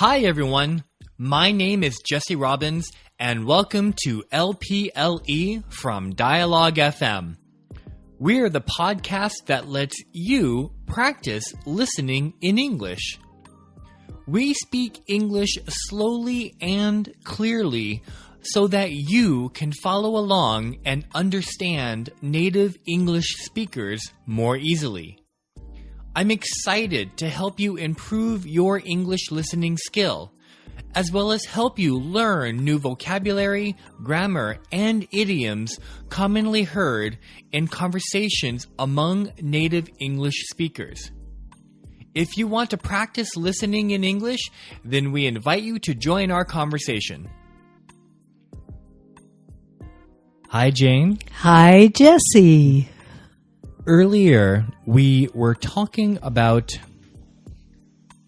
Hi, everyone. My name is Jesse Robbins, and welcome to LPLE from Dialogue FM. We're the podcast that lets you practice listening in English. We speak English slowly and clearly so that you can follow along and understand native English speakers more easily. I'm excited to help you improve your English listening skill, as well as help you learn new vocabulary, grammar, and idioms commonly heard in conversations among native English speakers. If you want to practice listening in English, then we invite you to join our conversation. Hi, Jane. Hi, Jesse. Earlier, we were talking about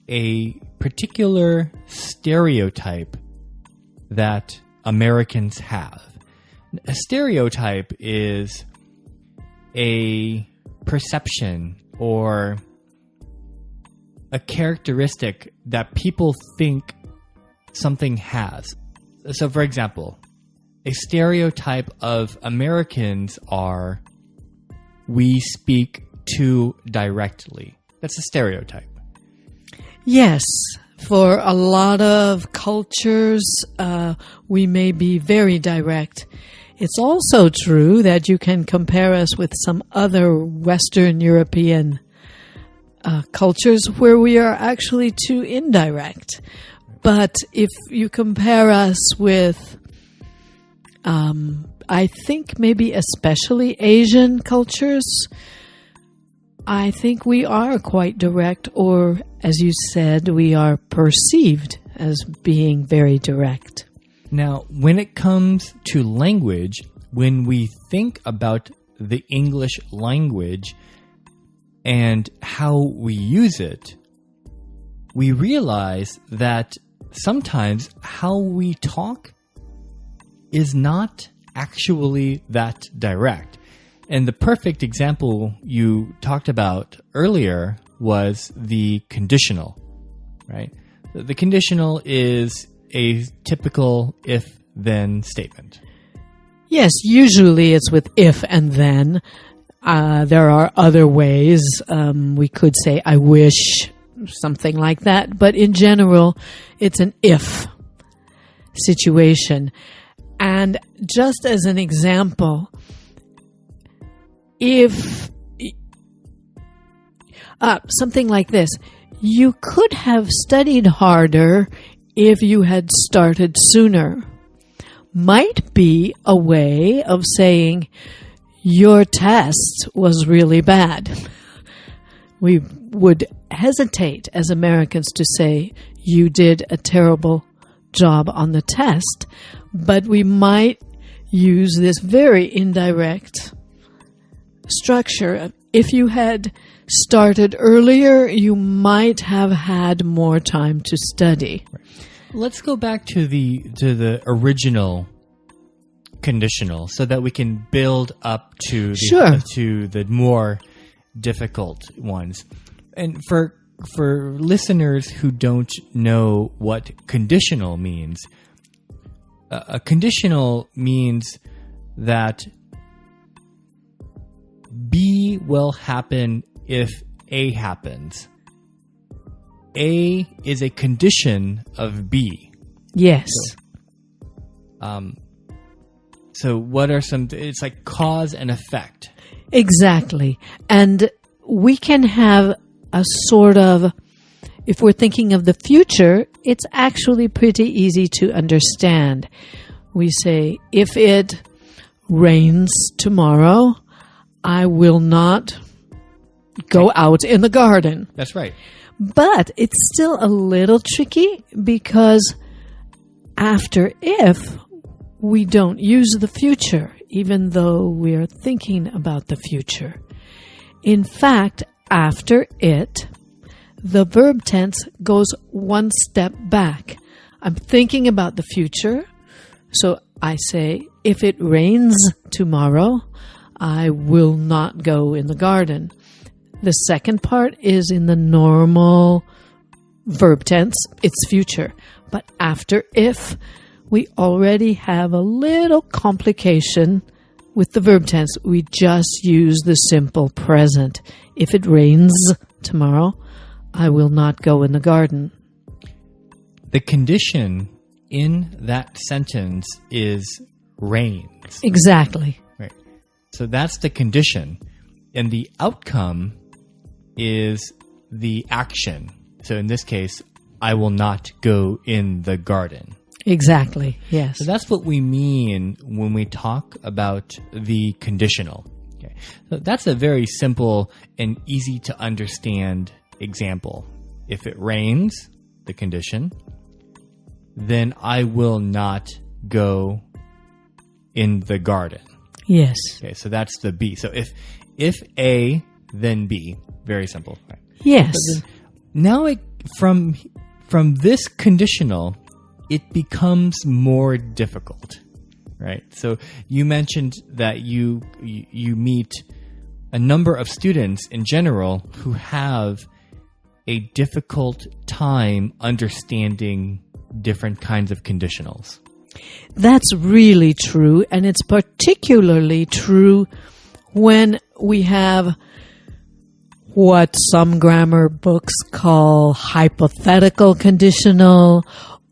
a particular stereotype that Americans have. A stereotype is a perception or a characteristic that people think something has. So, for example, a stereotype of Americans are we speak too directly. That's a stereotype. Yes, for a lot of cultures, we may be very direct. It's also true that you can compare us with some other Western European cultures where we are actually too indirect. But if you compare us with I think maybe especially Asian cultures, I think we are quite direct, or as you said, we are perceived as being very direct. Now, when it comes to language, when we think about the English language and how we use it, we realize that sometimes how we talk is not actually that direct. And the perfect example you talked about earlier was the conditional, right? The conditional is a typical if-then statement. Yes, usually it's with if and then. There are other ways. We could say, I wish, something like that. But in general, it's an if situation. And just as an example, if something like this, you could have studied harder if you had started sooner, might be a way of saying your test was really bad. We would hesitate as Americans to say you did a terrible job on the test, but we might use this very indirect structure. If you had started earlier, you might have had more time to study. Let's go back to the original conditional so that we can build up to the more difficult ones. And for listeners who don't know what conditional means, a conditional means that B will happen if A happens. A is a condition of B. Yes. So what are some... It's like cause and effect. Exactly. And we can have a sort of... If we're thinking of the future, it's actually pretty easy to understand. We say, if it rains tomorrow, I will not go out in the garden. That's right. But it's still a little tricky because after if, we don't use the future, even though we're thinking about the future. In fact, after it, the verb tense goes one step back. I'm thinking about the future, so I say, if it rains tomorrow, I will not go in the garden. The second part is in the normal verb tense, it's future. But after if, we already have a little complication with the verb tense. We just use the simple present. If it rains tomorrow, I will not go in the garden. The condition in that sentence is rains. Exactly. Right. So that's the condition. And the outcome is the action. So in this case, I will not go in the garden. Exactly, yes. So that's what we mean when we talk about the conditional. Okay. So that's a very simple and easy to understand example. If it rains, the condition, then I will not go in the garden. Yes. Okay, so that's the B. So if A, then B. Very simple. Right? Yes. So now from this conditional, it becomes more difficult, right? So you mentioned that you meet a number of students in general who have a difficult time understanding different kinds of conditionals. That's really true, and it's particularly true when we have what some grammar books call hypothetical conditional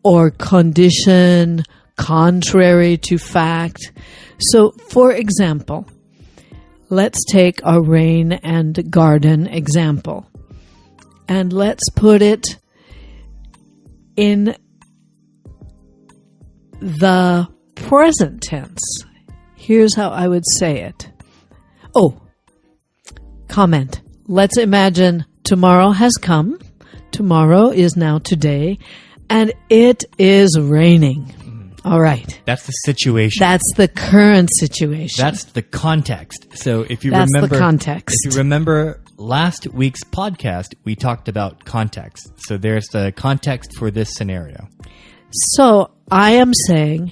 or condition contrary to fact. So, for example, let's take a rain and garden example, and let's put it in the present tense. Here's how I would say it. Oh, comment. Let's imagine tomorrow has come. Tomorrow is now today, and it is raining. All right. That's the situation. That's the current situation. That's the context. So if you That's remember, the context. If you remember last week's podcast, we talked about context. So there's the context for this scenario. So I am saying,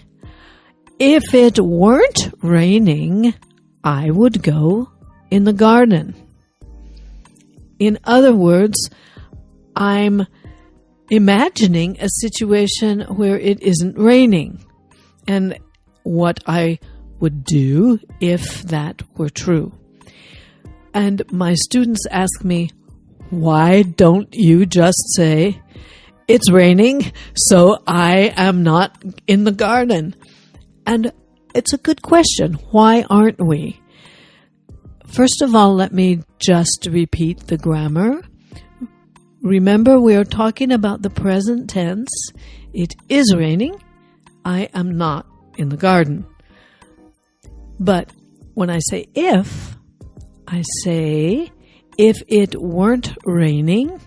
if it weren't raining, I would go in the garden. In other words, I'm imagining a situation where it isn't raining and what I would do if that were true. And my students ask me, why don't you just say, it's raining, so I am not in the garden? And it's a good question. Why aren't we? First of all, let me just repeat the grammar. Remember, we are talking about the present tense. It is raining. I am not in the garden. But when I say if, I say, if it weren't raining,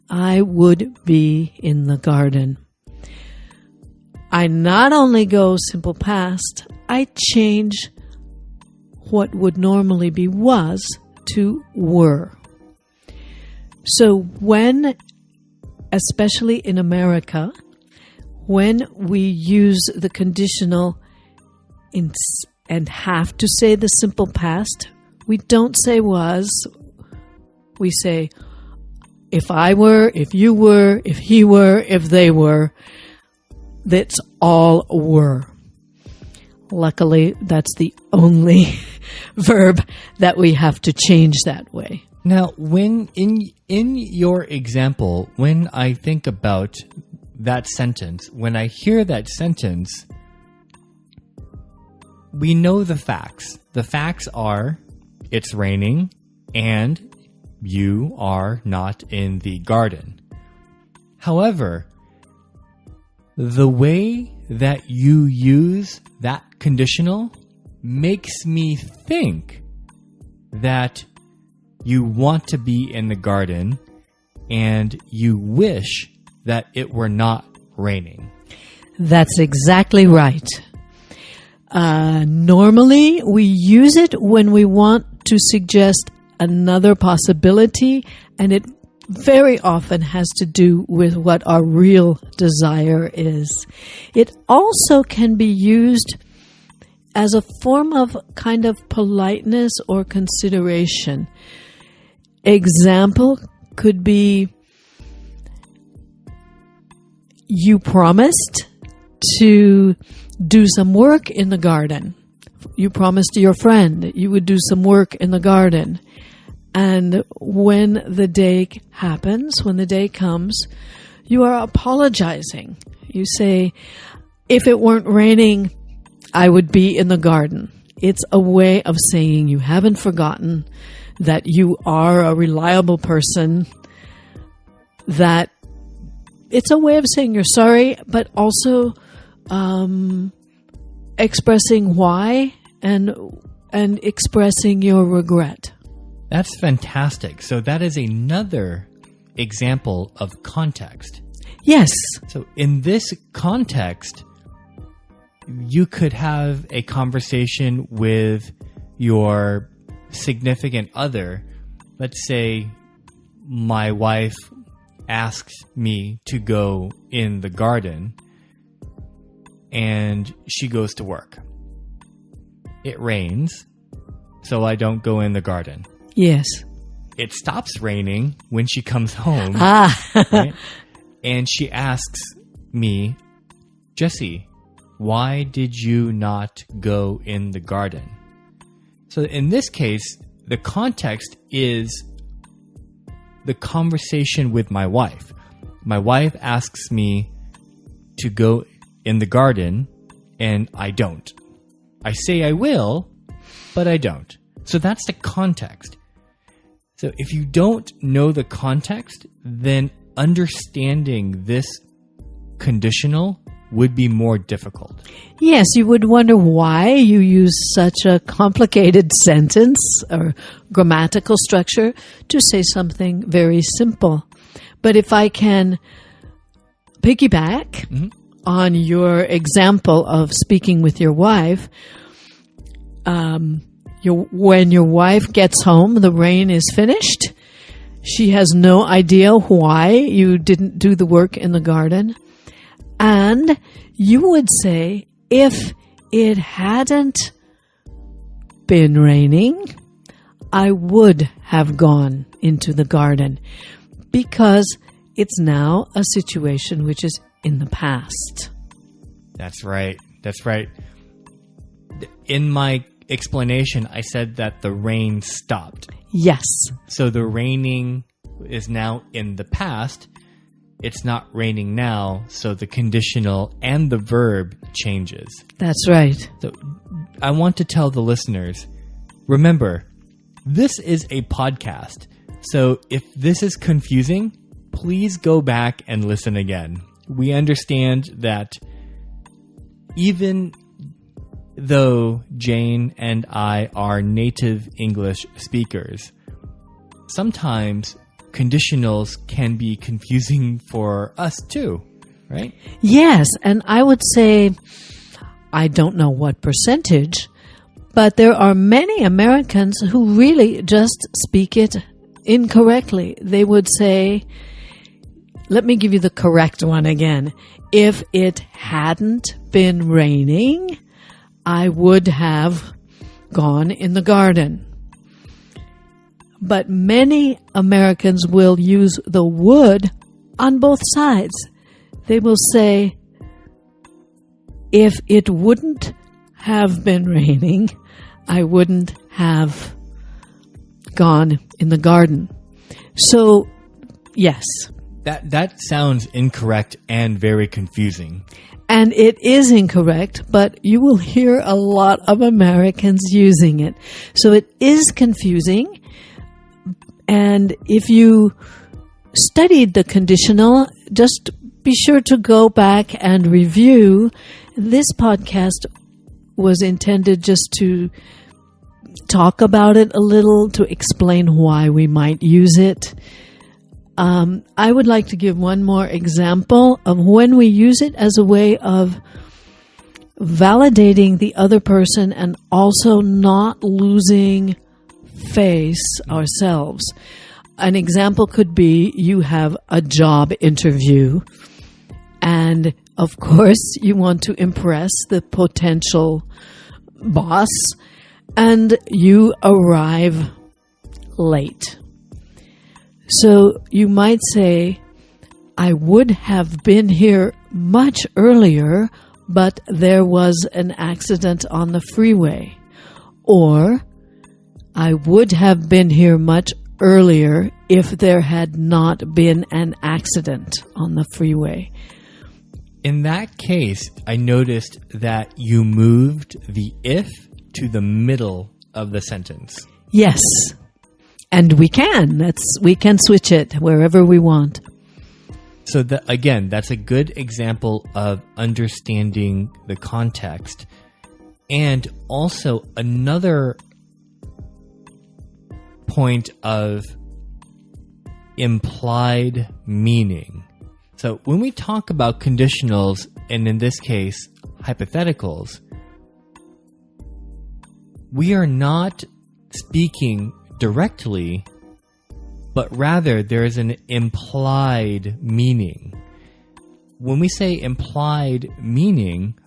I would be in the garden. I not only go simple past, I change what would normally be was to were. So when, especially in America, when we use the conditional and have to say the simple past, we don't say was, we say if I were, if you were, if he were, if they were. That's all were. Luckily, that's the only verb that we have to change that way. Now, when in your example, when I think about that sentence, when I hear that sentence, we know the facts. The facts are, it's raining and you are not in the garden. However, the way that you use that conditional makes me think that you want to be in the garden and you wish that it were not raining. That's exactly right. Normally, we use it when we want to suggest another possibility, and it very often has to do with what our real desire is. It also can be used as a form of kind of politeness or consideration. Example could be, you promised to do some work in the garden. You promised your friend that you would do some work in the garden. And when the day happens, when the day comes, you are apologizing. You say, if it weren't raining, I would be in the garden. It's a way of saying you haven't forgotten, that you are a reliable person, that it's a way of saying you're sorry, but also expressing why and expressing your regret. That's fantastic. So that is another example of context. Yes. So in this context, you could have a conversation with your significant other. Let's say my wife asks me to go in the garden and she goes to work. It rains, so I don't go in the garden. Yes. It stops raining when she comes home. Right? And she asks me, Jesse, why did you not go in the garden? So in this case, the context is the conversation with my wife. My wife asks me to go in the garden, and I don't. I say I will, but I don't. So that's the context. So if you don't know the context, then understanding this conditional would be more difficult. Yes, you would wonder why you use such a complicated sentence or grammatical structure to say something very simple. But if I can piggyback on your example of speaking with your wife, when your wife gets home, the rain is finished. She has no idea why you didn't do the work in the garden. And you would say, if it hadn't been raining, I would have gone into the garden, because it's now a situation which is in the past. That's right. That's right. In my explanation, I said that the rain stopped. Yes. So the raining is now in the past. It's not raining now, so the conditional and the verb changes. That's right. So I want to tell the listeners, remember, this is a podcast. So if this is confusing, please go back and listen again. We understand that even though Jane and I are native English speakers, sometimes conditionals can be confusing for us too, right? Yes, and I would say, I don't know what percentage, but there are many Americans who really just speak it incorrectly. They would say, let me give you the correct one again. If it hadn't been raining, I would have gone in the garden. But many Americans will use the would on both sides. They will say, if it wouldn't have been raining, I wouldn't have gone in the garden. So, yes. That sounds incorrect and very confusing. And it is incorrect, but you will hear a lot of Americans using it. So it is confusing. And if you studied the conditional, just be sure to go back and review. This podcast was intended just to talk about it a little, to explain why we might use it. I would like to give one more example of when we use it as a way of validating the other person and also not losing face ourselves. An example could be you have a job interview, and of course you want to impress the potential boss, and you arrive late. So you might say, I would have been here much earlier, but there was an accident on the freeway. Or, I would have been here much earlier if there had not been an accident on the freeway. In that case, I noticed that you moved the if to the middle of the sentence. Yes. And we can. We can switch it wherever we want. So again, that's a good example of understanding the context. And also another point of implied meaning. So when we talk about conditionals, and in this case, hypotheticals, we are not speaking directly, but rather there is an implied meaning. When we say implied meaning,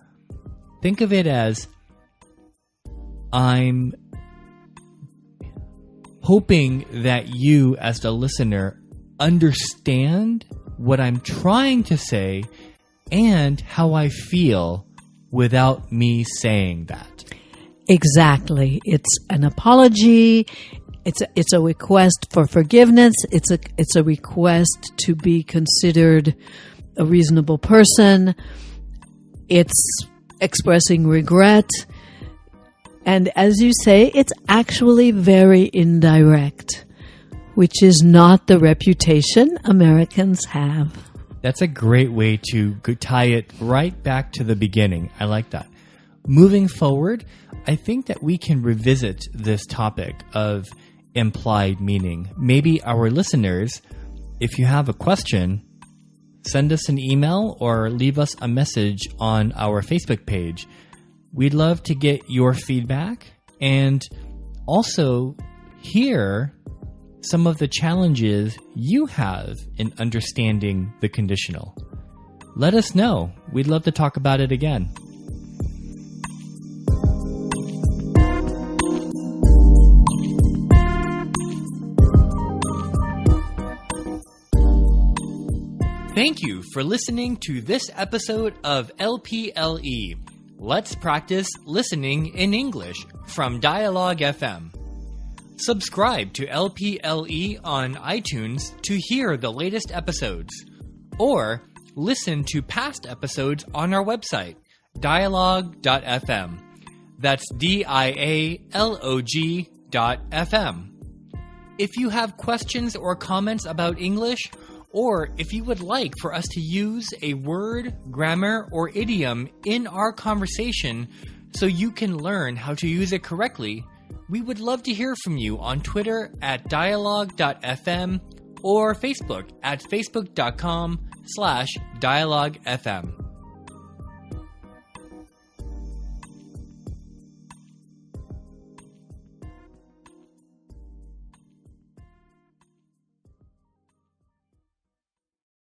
think of it as I'm hoping that you, as the listener, understand what I'm trying to say and how I feel without me saying that. Exactly. It's an apology. It's a request for forgiveness. It's a request to be considered a reasonable person. It's expressing regret. And as you say, it's actually very indirect, which is not the reputation Americans have. That's a great way to tie it right back to the beginning. I like that. Moving forward, I think that we can revisit this topic of implied meaning. Maybe our listeners, if you have a question, send us an email or leave us a message on our Facebook page. We'd love to get your feedback and also hear some of the challenges you have in understanding the conditional. Let us know. We'd love to talk about it again. Thank you for listening to this episode of LPLE. Let's practice listening in English from Dialogue FM. Subscribe to LPLE on iTunes to hear the latest episodes, or listen to past episodes on our website, dialogue.fm. That's dialog.fm. If you have questions or comments about English, or if you would like for us to use a word, grammar, or idiom in our conversation so you can learn how to use it correctly, we would love to hear from you on Twitter at dialogue.fm or Facebook at facebook.com/dialoguefm.